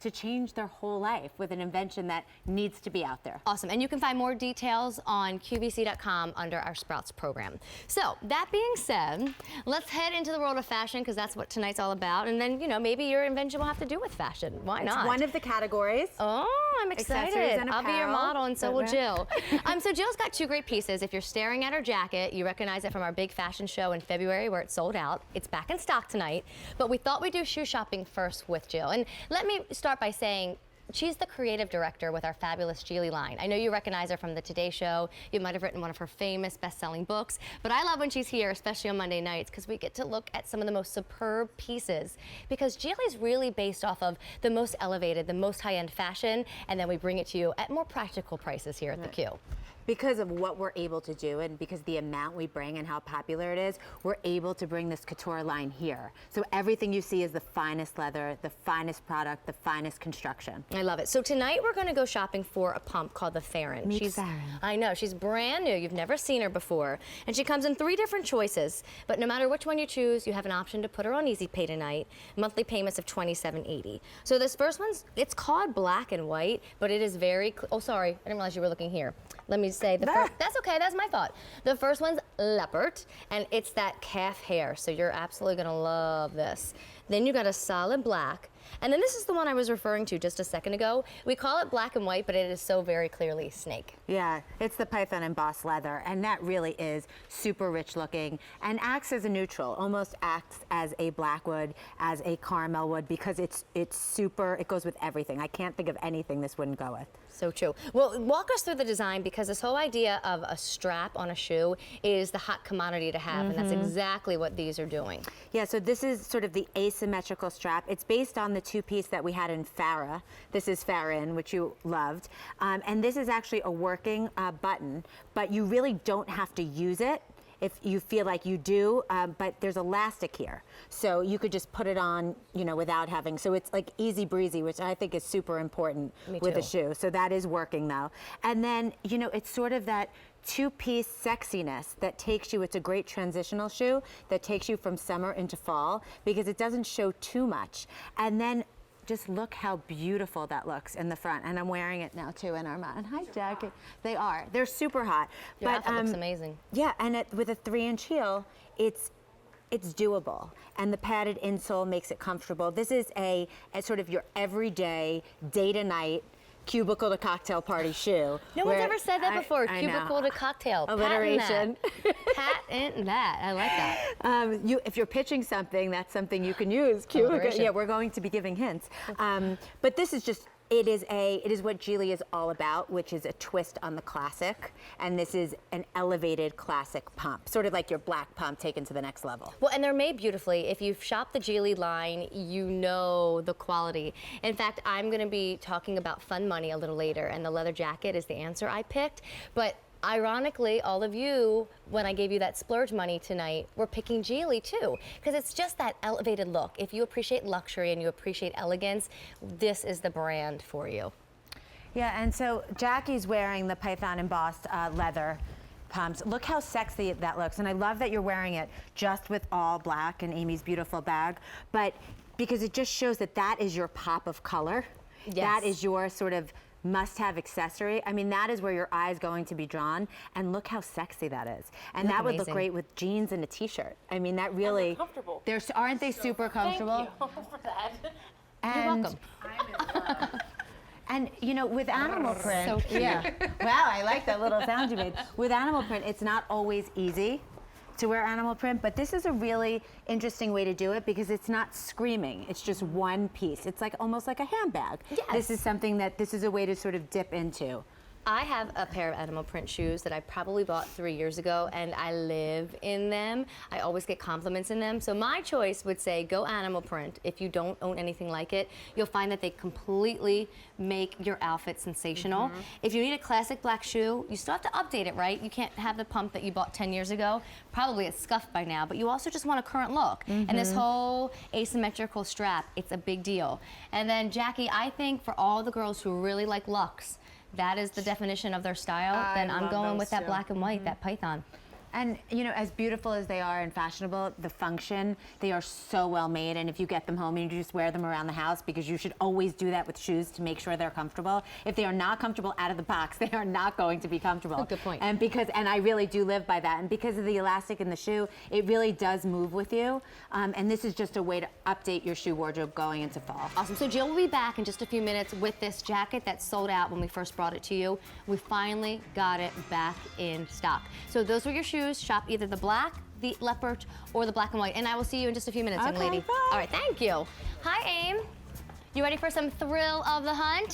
to change their whole life with an invention that needs to be out there. Awesome, and you can find more details on QVC.com under our Sprouts program. So, that being said, let's head into the world of fashion, because that's what tonight's all about, and then, you know, maybe your invention will have to do with fashion. Why not? It's one of the categories. Oh, I'm excited. I'll be your model, and so will Jill. So Jill's got two great pieces. If you're staring at her jacket, you recognize it from our big fashion show in February where it sold out. It's back in stock tonight, but we thought we'd do shoe shopping first with Jill. And let me start by saying, she's the creative director with our fabulous G.I.L.I line. I know you recognize her from the Today Show. You might have written one of her famous best-selling books. But I love when she's here, especially on Monday nights, because we get to look at some of the most superb pieces. Because G.I.L.I is really based off of the most elevated, the most high-end fashion, and then we bring it to you at more practical prices here at the Q. Because of what we're able to do and because the amount we bring and how popular it is, we're able to bring this couture line here. So everything you see is the finest leather, the finest product, the finest construction. I love it. So tonight we're going to go shopping for a pump called the Farrin. Meet Farrin. I know, she's brand new. You've never seen her before. And she comes in 3 different choices. But no matter which one you choose, you have an option to put her on Easy Pay tonight. Monthly payments of $27.80. So this first one's, it's called black and white, but it is very, oh sorry, I didn't realize you were looking here. Let me say, that's okay, that's my thought. The first one's leopard, and it's that calf hair, so you're absolutely gonna love this. Then you got a solid black, and then this is the one I was referring to just a second ago. We call it black and white, but it is so very clearly snake. Yeah, it's the python embossed leather, and that really is super rich looking and acts as a neutral, almost acts as a black wood, as a caramel wood, because it's super, it goes with everything. I can't think of anything this wouldn't go with. So true. Well, walk us through the design, because this whole idea of a strap on a shoe is the hot commodity to have, and that's exactly what these are doing. Yeah, so this is sort of the asymmetrical strap. It's based on the 2-piece that we had in Farrin. This is Farrin, which you loved. And this is actually a working button, but you really don't have to use it if you feel like you do, but there's elastic here. So you could just put it on, you know, without having, so it's like easy breezy, which I think is super important with a shoe. So that is working though. And then, you know, it's sort of that 2-piece sexiness that takes you, it's a great transitional shoe that takes you from summer into fall because it doesn't show too much. And then just look how beautiful that looks in the front. And I'm wearing it now too in Armand. Hi, Jackie. They are. They're super hot. Your outfit looks amazing. Yeah, and with a 3-inch heel, it's doable. And the padded insole makes it comfortable. This is a sort of your everyday, day to night, cubicle to cocktail party shoe. No one's ever said that before. I cubicle know. to cocktail. Alliteration. Patent that. I like that. If you're pitching something, that's something you can use. Cubicle. Yeah, we're going to be giving hints. But this is just, it is what G.I.L.I is all about, which is a twist on the classic. And this is an elevated classic pump, sort of like your black pump taken to the next level. Well, and they're made beautifully. If you've shopped the G.I.L.I line, you know the quality. In fact, I'm going to be talking about Fun Money a little later, and the leather jacket is the answer I picked. But ironically, all of you, when I gave you that splurge money tonight, were picking G.I.L.I too, because it's just that elevated look. If you appreciate luxury and you appreciate elegance, this is the brand for you. Yeah, and so Jackie's wearing the python embossed leather pumps. Look how sexy that looks, and I love that you're wearing it just with all black and Amy's beautiful bag, but because it just shows that that is your pop of color. Yes. That is your sort of must-have accessory. I mean, that is where your eye is going to be drawn, and look how sexy that is. And that would look great with jeans and a t-shirt. I mean, that really, and comfortable. Aren't they super comfortable? Thank you for that. You're welcome. And you know, with animal print, So cute. yeah. Wow, I like that little sound you made. With animal print, it's not always easy to wear animal print, but this is a really interesting way to do it because it's not screaming. It's just one piece. It's like almost like a handbag. Yes. This is something that this is a way to sort of dip into. I have a pair of animal print shoes that I probably bought 3 years ago, and I live in them. I always get compliments in them. So my choice would say go animal print. If you don't own anything like it, you'll find that they completely make your outfit sensational. If you need a classic black shoe, you still have to update it, right? You can't have the pump that you bought 10 years ago. Probably it's scuffed by now, but you also just want a current look. And this whole asymmetrical strap, it's a big deal. And then Jackie, I think for all the girls who really like luxe, that is the definition of their style, then I'm going with that black and white, that python. And you know, as beautiful as they are and fashionable, the function, they are so well made. And if you get them home and you just wear them around the house, because you should always do that with shoes to make sure they're comfortable. If they are not comfortable out of the box, they are not going to be comfortable. Good point. And I really do live by that. And because of the elastic in the shoe, it really does move with you. And this is just a way to update your shoe wardrobe going into fall. Awesome. So Jill will be back in just a few minutes with this jacket that sold out when we first brought it to you. We finally got it back in stock. So those were your shoes. Shop either the black, the leopard, or the black and white. And I will see you in just a few minutes, young lady. Bye. All right, thank you. Hi, Aim. You ready for some thrill of the hunt?